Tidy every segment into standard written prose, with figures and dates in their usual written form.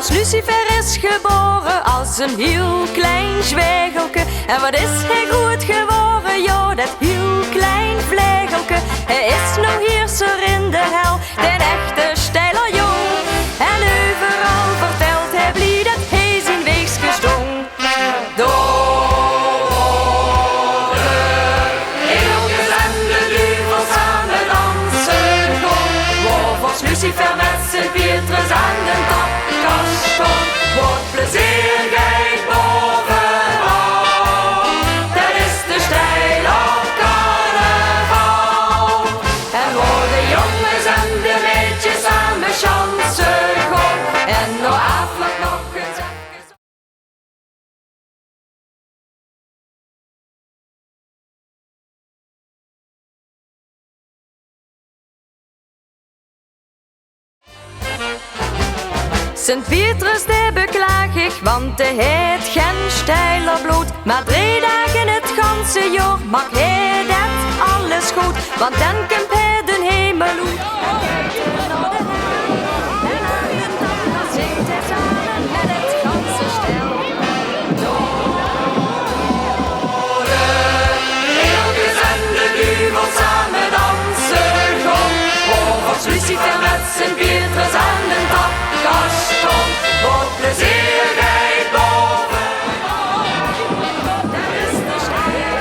als Lucifer is geboren als een heel klein zwijgelke. En wat is hij goed geworden, ja, dat heel klein vlegelke. Hij is nou heerser in de hel, den echte steiler jong. En overal vertelt hij blij dat hij zijn weegs gestong. Lucifer met zijn Pietrus aan de tapkast stond. Wat plezier gij bovenal, dat is de stijl op carnaval. En waar de jongens en de meisjes samen chansen gaan, en nog aflag nog eens even. Sint Pietrus de beklaag ik, want hij heeft geen steiler bloed. Maar 3 dagen het ganse jaar mag hij dat alles goed. Want dan komt hij de hemel uit. En aan de dag zingt hij samen met het ganse stel. Heeltjes en de duivel samen dansen gaan. Als Lucifer met zijn Pietrus aan de tapkast stond. Wat plezier gij bovenal, dat is de stijl.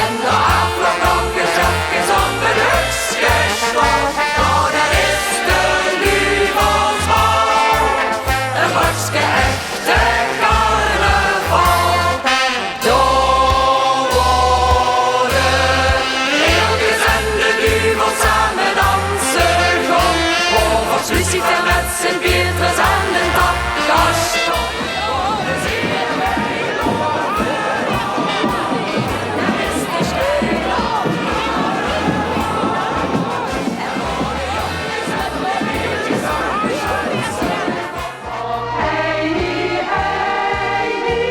En de afloop nog eens even op een hutske stond. Oh, dat is de duvelsbal, een hutske echte carnaval. Lucifer met zijn Pietrus aan de tapkast stond. Wat plezier wij bovenal, dat is de stijl op carnaval. En voor de jongens en de meisjes samen chansen. Heini, heini,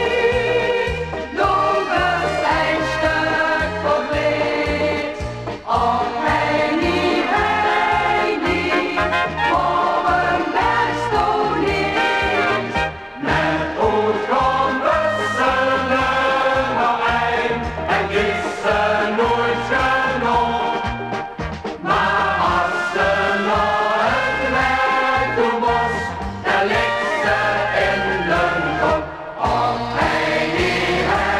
nog eens een stuk verbleed. Oh, heini, heini, voor een bergstoneet. Met oud gaan wisselen nog een en gissen nooit genoeg. Maar als ze nog het werk doen was, dan ligt ze in de kop. Och, heini, heini.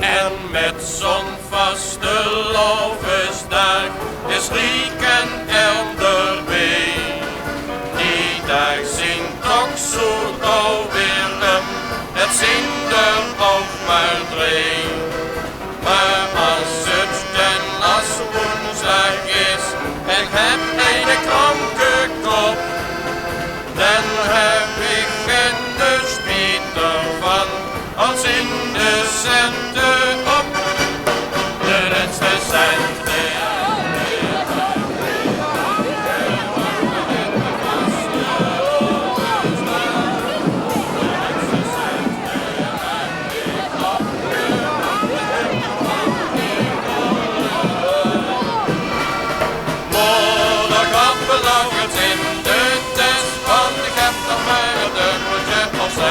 En met zo'n vaste loofsdag is Rieken erbij. Die dag zingt toch zo gauw Willem, het zingt er ook maar 3. Maar als het dan als woensdag is en ik heb een kranke kop, dan heb ik geen dus Pieter van als in de centen op. De rest is centen. Morgengrappen lag het in de test, want ik heb nog maar een dubbeltje of 6.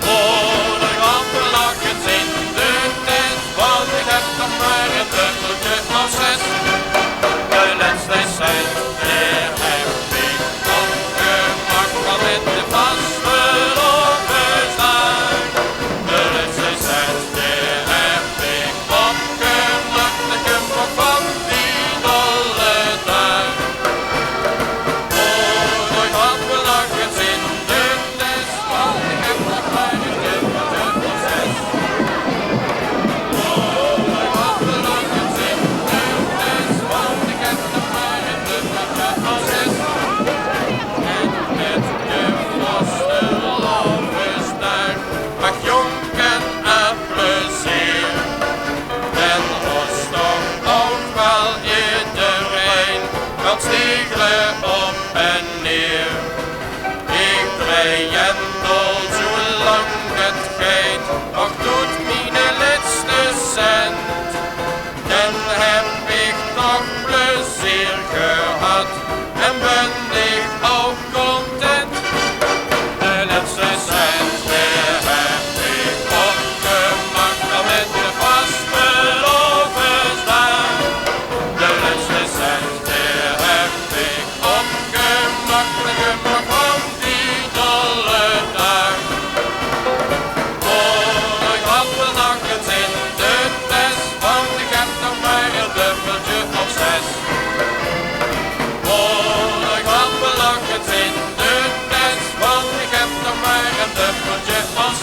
Morgengrappen lag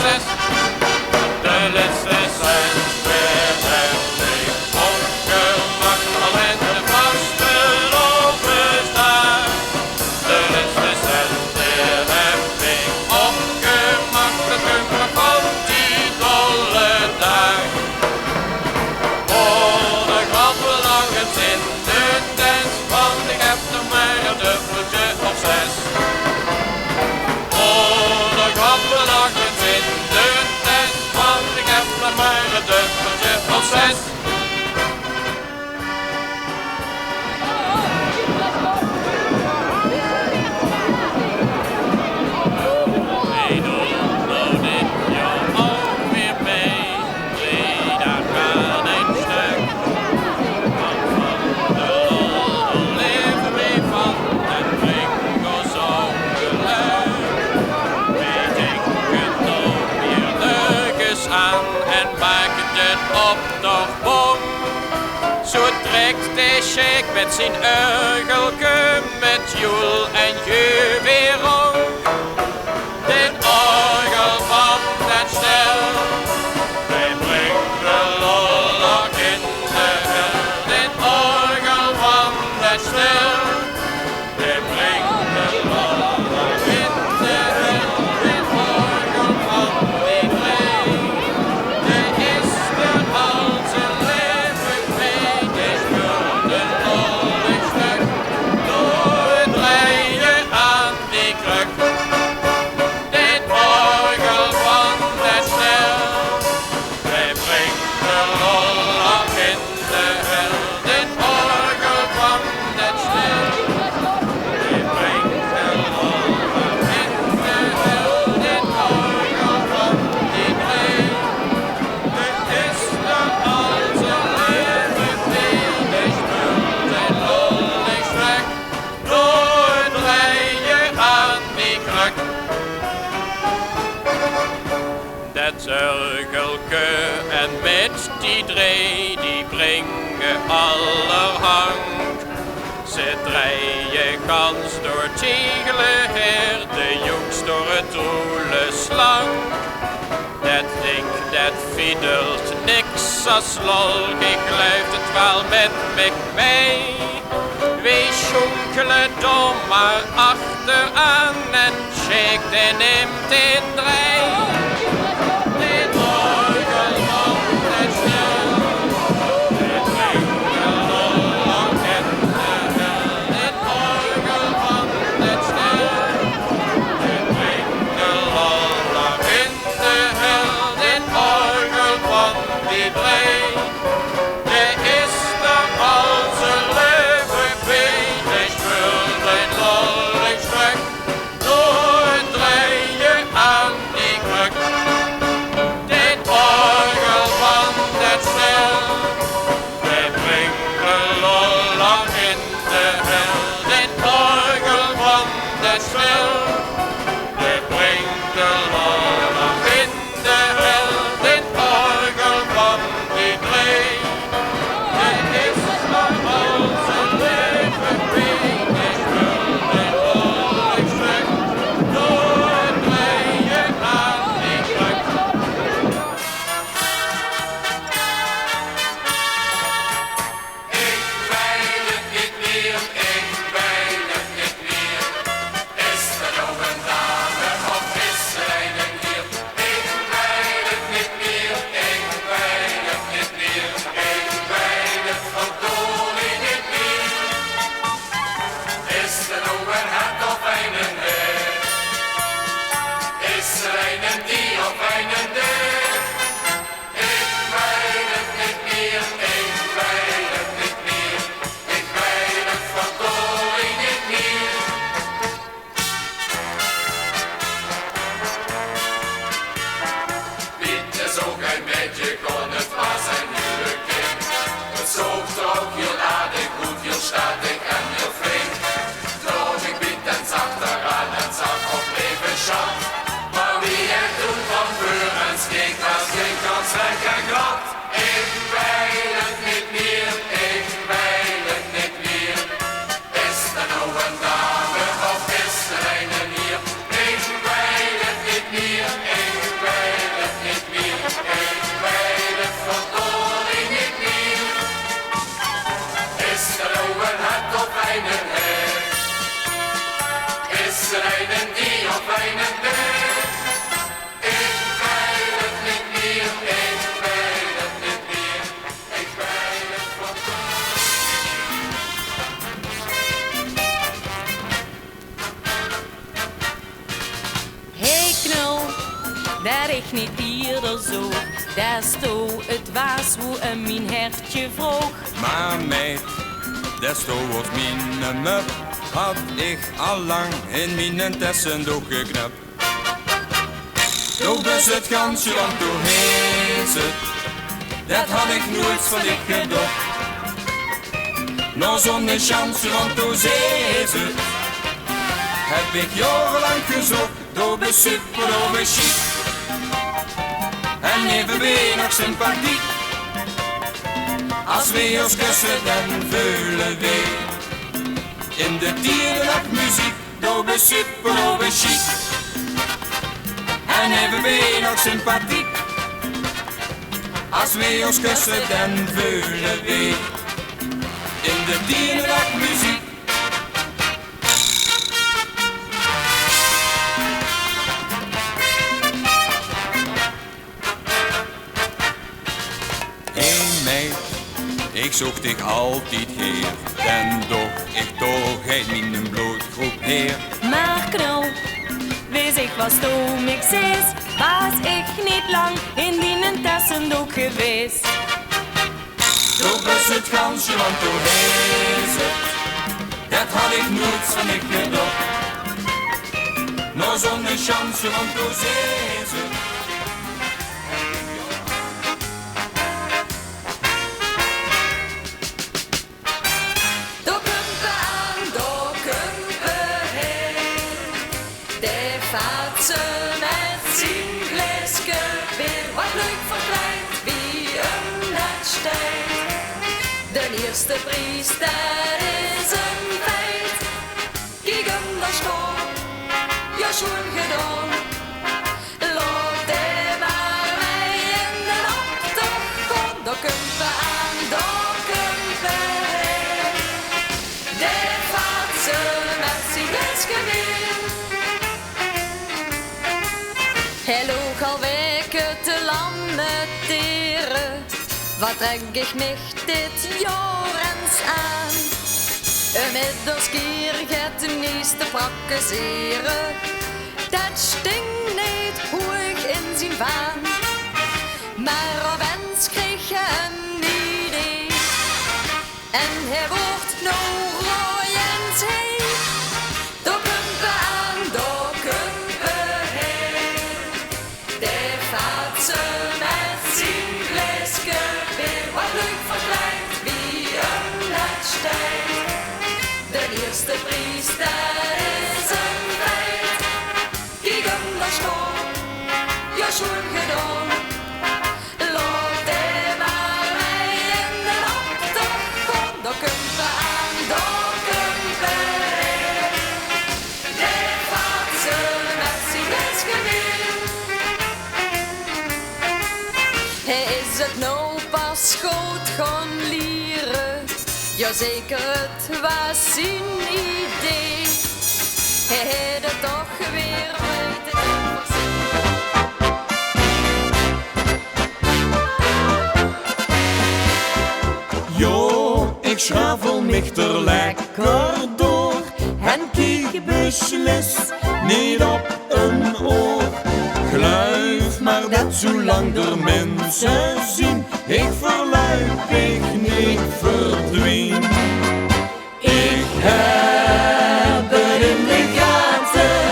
zes. De laatste cent weer heb ik opgemaakt, al met de vasten overstaan. De laatste cent weer heb ik opgemaakt, dat kummer van die dolle dag. Oh, de grappen lag het in de tent, want ik heb nog maar een dubbeltje of zes. Oh, de grappen lag het in de tent, want ik heb nog maar een dubbeltje of zes. Hey, doe dit jou ook weer mee? Nee, daar gaat een stuk. Want van de lol leven we van en winkel zo geluid. Wij denken nog weer leukes aan en maken het op nog bong. Zo trekt de sheik met zijn urgelke met joel en je weer rond. Dit orgel van het stel, wij brengt de lol ook in de hel. Dit orgel van het stel, wij brengt de lol ook in de hel. Dit orgel van die dree, dit is de alte leven mee. Dit speelt de lollig stuk, door het rijden aan die kruk. Dit orgel van het stel, wij brengt de lol ook in de hel. Dit orgel van het stel, wij brengt de lol ook in de hel. Dit orgel van die dree, dit is de alte leven mee. Dit speelt een lollig stuk, door het rijden aan die kruk. Dat orgelke en met die dree, die brengen allerhand. Ze draaien gans door Tegelen her, de jongs door het roele slang. Dat ding, dat fiedelt niks als lol, ik luift het wel met me mee. Wij schonkelen dom maar achteraan en shake en neemt in drei. Dit orgel van het stel, dit brengt de lol ook in de hel. Dit orgel van het stel, dit brengt de lol ook in de hel. Dit orgel van die dree, dit is de alte leven mee. Dit speelt een lollig stuk, door het rijden aan die dat ik niet eerder zo. Daar stond het was hoe een mijn hertje vroeg. Maar meid, desto wordt mijn mup, had ik allang in mijn tessendoek geknapt. Toen is het gansje, want toen heet het, dat had ik nooit van ik gedacht. Nou zo'n chance, want toen is het, heb ik jarenlang gezocht, door de super, door de chic. En even weer nog sympathiek. Als we ons kussen, dan voelen we in de dierennachtmuziek, door de super, door de chic. En even weer nog sympathiek. Als we ons kussen, dan voelen we in de dierennachtmuziek. Ik zocht ik altijd heer, en doch ik toch heet mijn bloedgroep heer. Maar knul, wist ik was toen ik zes, was ik niet lang in die tassendoek geweest. Toen was het gansje, want toen is het, dat had ik nooit van ik gedacht. Nou zo'n chance, want toen is het. Vaatsen met zijn glasje weer wat leuk verkleed wie een netstijl. De eerste prijs, dat is een feit. Kijk hem daar staan, ja schoon gedaan. Laat hij maar mij in de achtergrond, daar kunnen we aan, daar kunnen we heen. De vaatsen met zijn glasje weer. Hij loog al weken te lamenteren. Wat trek ik mich dit jaar eens aan? Inmiddels keer gaat de meeste prakkezeren. Dat stinkt niet hoog in zijn vaan. Maar opeens kreeg hij een idee. En hij wordt nou rooi en heet. Daar kunnen we aan, daar kunnen we heen. De vaatsen met zijn glasje weer wat leuk verkleid wie een netstijl. De eerste prijs, dat is een feit. Kijk hem daar staan, ja schoon gedaan. Laat hij maar mij in de achtergrond, daar kunnen we aan, daar kunnen we heen. De vaatsen met zijn glasje weer. Hij is het nou pas goed gaan leren. Jazeker, het was zijn idee. Hij had het toch weer weten te Jo, ik schravel mich er lekker door en kijk beslist niet op een oor. Gluif maar dat zolang er mensen zien, ik verluip, ik niet verdween. Ik heb het in de gaten,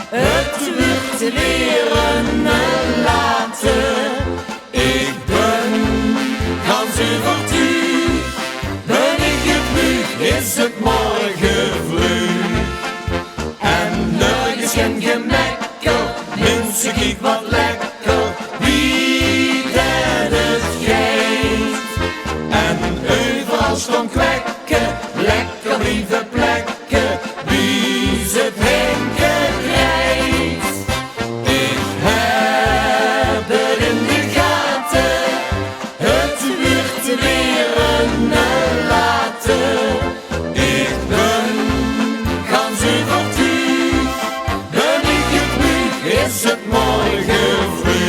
het wordt weer een later. Ik ben gans overtuigd, ben ik het nu, is het morgen vroeg. En nergens geen gemekker, mensen kijk wat lekker, wie dat het geeft. En overal stond kwekken, lekker lieve plekken, wie ze het henken krijgt. Ik heb het in de gaten, het wordt weer een later. Ik ben gans overtuigd, ben ik het nu, is het morgen vroeg.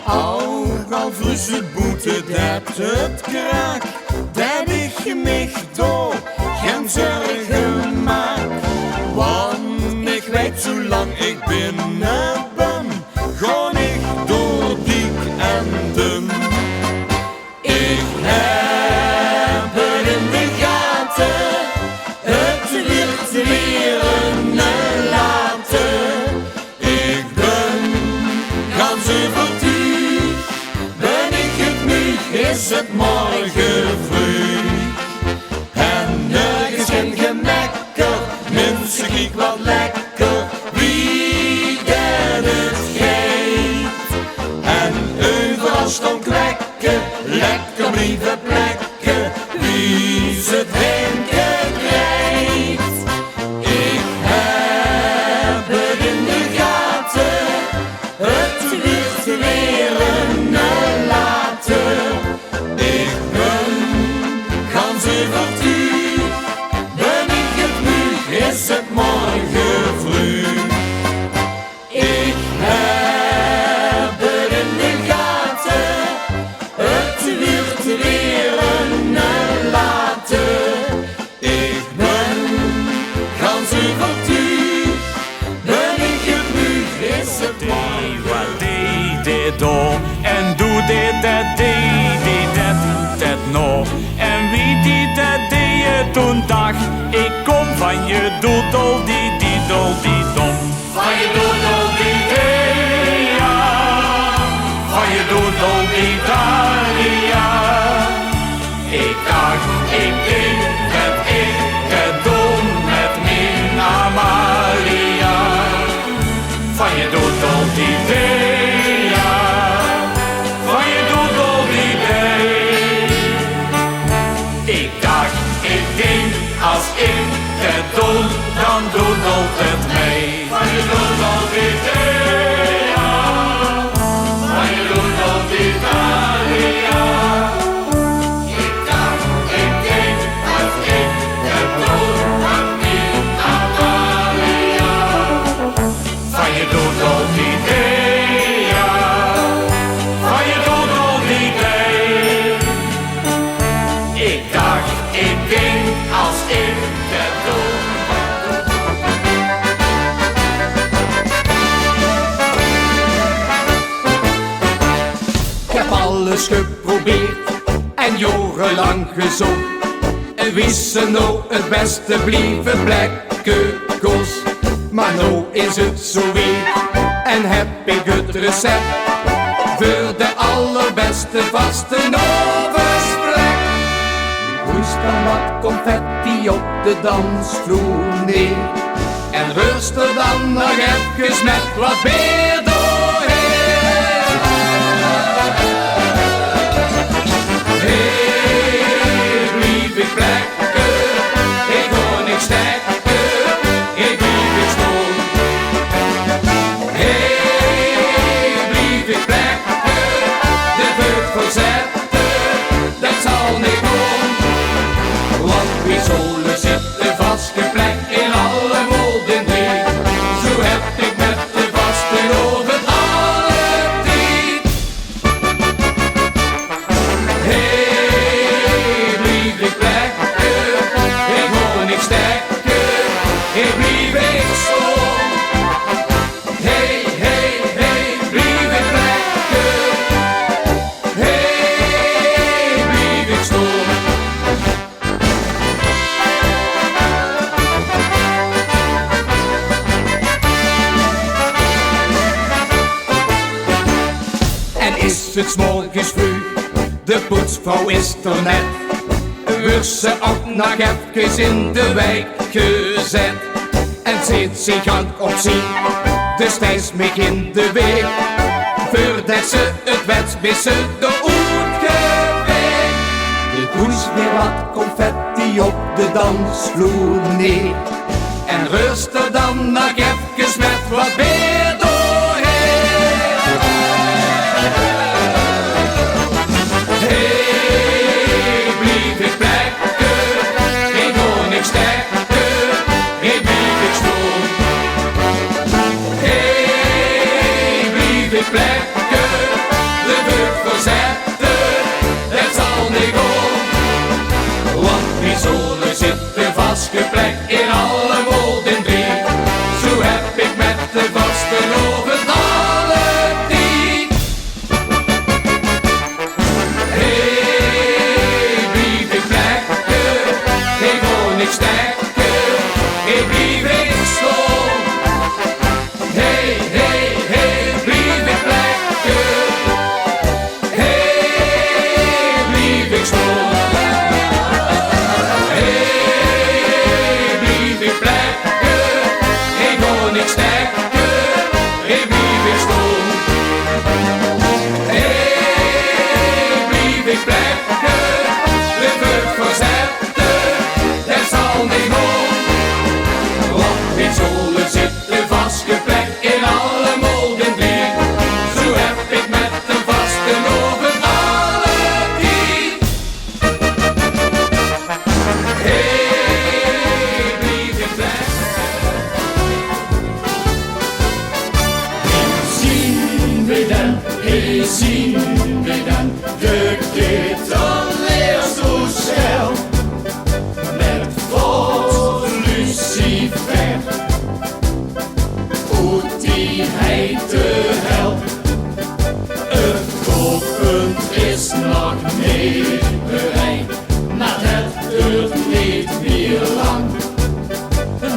Ook al vroeg het boete dat het kraak, dat ik mich door geen zorgen maak. Want ik weet zolang ik binnen ben, ga ik door dik en dun. Ik heb het in de gaten, het wordt weer een later. Ik ben ganzenvertuur, ben ik het nu, is het morgen vroeg. En nergens geen gemekker, mensen kijk wat lekker, wie den het geeft. En overal staan kwekken, lekker blijven plekken, wie ze drinken krijgt. Ik heb het in de gaten, het wordt weer een later. Ik ben ganzenvertuur, ben ik het nu, is het morgen vroeg. Ik heb het in de gaten, het wordt weer een later. Ik ben ganzenvertuur, ben ik het nu, is het morgen vroeg. Wat deed dit door en doe dit dat deed dat nog. En wie die dat deed je toen dacht, ik kom van je doedel die dom. Van je doedel die ja, van je doedel die ja. Ik dacht, ik denk dat ik het doe met mijn Amalia. Van je doedel die ja, van je doedel die ik dacht, ik denk, als ik het doe, dan doedelt het mee. Van je doedel die ja, van je doedel die ja. Ik dacht, ik denk, als ik het doe, dan mijn Amalia. Van je doedel die ja, van je doedel die ik dacht, ik denk, als ik het doe. Ik heb alles geprobeerd en jarenlang gezocht. En wist ze nou het beste blieven plekken kost. Maar nou is het zo weer en heb ik het recept voor de allerbeste vaste oversplek. Moest dan wat confetti op de dansvloer neer en rust er dan nog even met wat beer doorheen. Hey, blief ik plekken, ik hoor niks stekken, ik blief ik stoel. Hey, blief ik plekken, de beurt verzetten, dat zal niet doen. Want wie zullen zitten vastgeplekt in alle wolden drie. Zo heb ik met de vasten over alle tijd. Hey, blief ik plekken, ik hoor niks stekken, ik blief ik stom. Hey, hey, hey, blief ik plekken, hey, blief ik stom. En is het 's morgens vroeg, de poetsvrouw is er net, wordt ze ook nog even in de wijk gezet. En zit zich aan op zien, dus thijs mij in de week, voordat ze het wetsbissen de uitgeweekt. De poes weer wat confetti op de dansvloer neer en rust er dan nog even met wat beer doorheen. Hey, blief ik plekken, ik hoor niks stekken, ik blief ik stoel. Hey, blief ik plekken, de beurt verzetten, dat zal niet gaan. Want wie zullen zitten vastgeplekt in alle wolden drie. Zo heb ik en alle molgen weer. Zo heb ik met hem vastgenomen alle die. Hey, blief ik blij. Zien we dan, hey, zien we dan, de ketelleer zo snel. Met vol lucifer, hoe die hij te hel. Het kookpunt is nog niet bereikt, maar het duurt niet meer lang.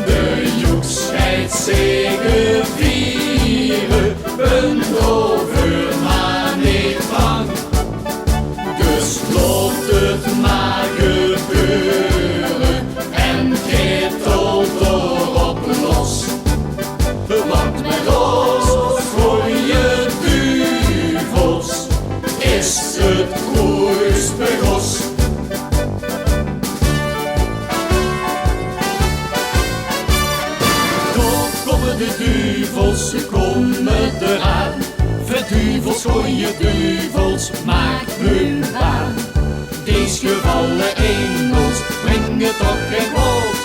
De joek scheidt zegevieren, een overman niet bang. Dus loopt het maar gebeuren en ketel erop los. Want met ons gooie duvels is het koers begos. Toch komen de duvels, ze komen eraan. Verduvels, gooie duvels, maak hun baan. Deze gevallen engels brengen toch geen brood.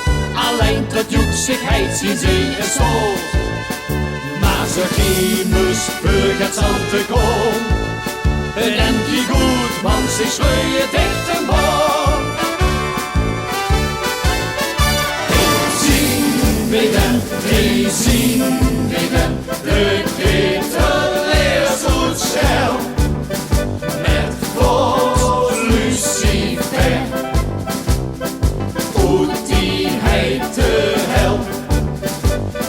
Alleen tot joeksigheid zien ze een soort. Maar ze geven spurgert zal te kom. En die goed, want ze schreeuwen dicht een boom. Zien we dan, hey, zien we dan, de ketelleer zo snel. Met vol lucifer, hoe die hij te hel.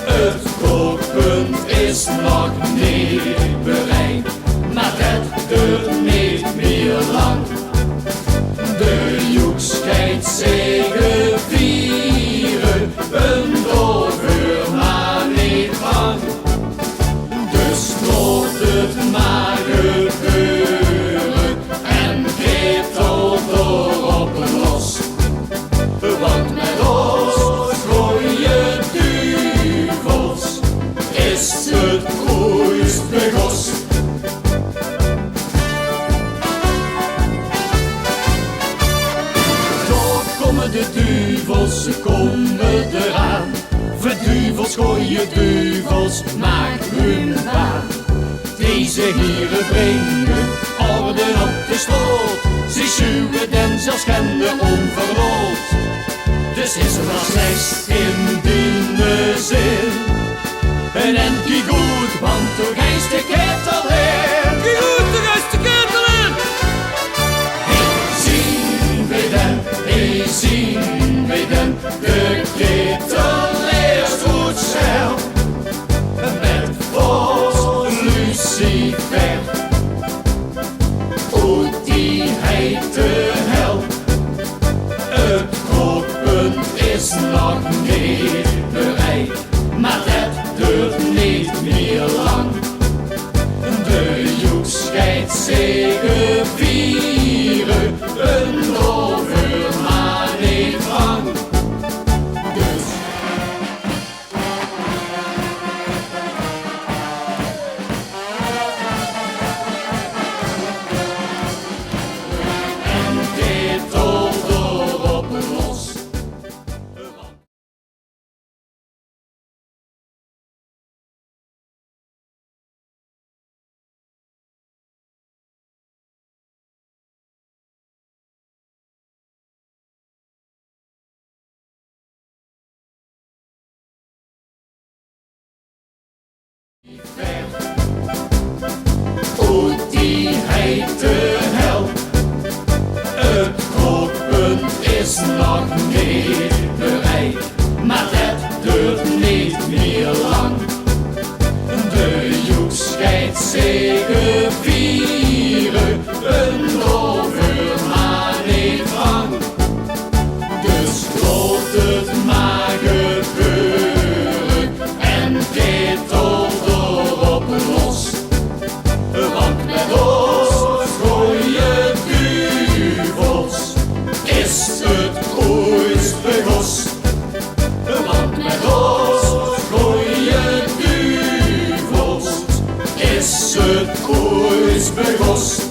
Het kookpunt is nog niet bereikt, maar het duurt niet meer lang. De joek scheidt zegevieren, een overman niet bang. Dus loopt het maar gebeuren en ketel erop los. Want met ons gooie duvels is het koers begos. Toch komen de duvels, ze komen eraan. Verduvels, gooie duvels, maak hun baan. Deze heren brengen orde op de sloot. Ze schuwen en zelfs schenden onverloot. Dus is er wel slechts in die zin. En die goed, want toch is de ketel in. Die goed, toch is de ketel in. Hey, zien we dan, hey, zien we dan, de ketelleer zo snel. Met vol lucifer, hoe die hij te hel. Het kookpunt is nog niet bereikt, maar het duurt niet meer lang. De joek scheidt zegevieren, een overman niet bang. Dus en ketel erop los. Hoe die hij te hel. Het kookpunt is nog niet bereikt, maar het duurt niet meer lang. De joek scheidt zegevieren, een overman niet bang. Dus loopt het maar gebeuren en ketel erop los. Want met ons gooie duvels is het koers begos. Want met ons gooie duvels beugels.